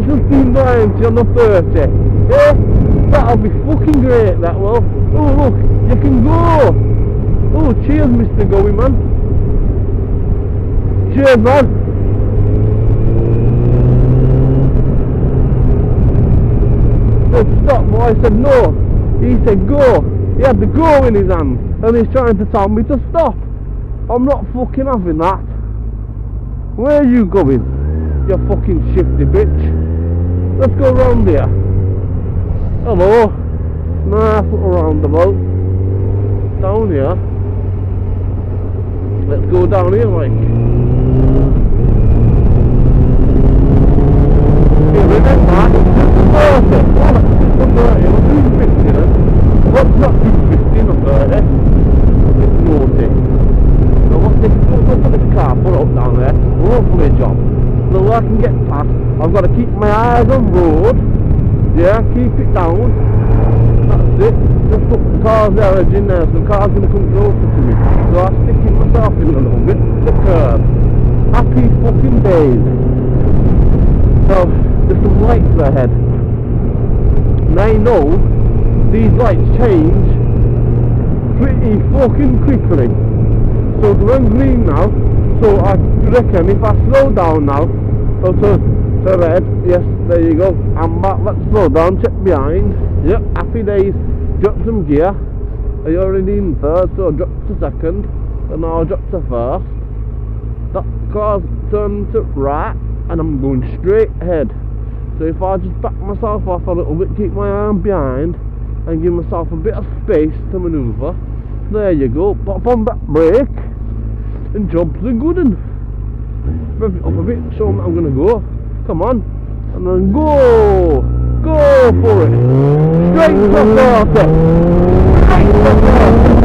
1590 on the 30. Yeah? That'll be fucking great, that will. Oh, look, you can go. Oh, cheers, Mr. Goey Man. Cheers, man. Said stop, but I said no. He said go. He had the go in his hand, and he's trying to tell me to stop. I'm not fucking having that. Where are you going, you fucking shifty bitch? Let's go round here. Hello. Nice little roundabout. Down here. Let's go down here, like. Here we go, man. Perfect. Well, it's 250 then. What's not 250 or 30? It's naughty. Now what's this? Go put this car put up down there. Lovely job. So I can get past. I've got to keep my eyes on road. Yeah, keep it down. That's it. Just put the cars there, edge in there, so the car's going to come closer to me. So I'm sticking myself in a little bit. The curb. Happy fucking days. So there's some lights ahead. And I know these lights change pretty fucking quickly. So they're on green now. So I reckon if I slow down now, to red, yes, there you go. I'm back. Let's slow down, check behind. Yep, happy days. Drop some gear. Are you already in third? So drop to second, and now I'll drop to first. That car's turned to right, and I'm going straight ahead. So if I just back myself off a little bit, keep my arm behind, and give myself a bit of space to manoeuvre, there you go. Pop on that brake, and jobs are good. And rev it up a bit, show them that I'm gonna go. Come on, and then go for it. Straight to 30. Straight to 30.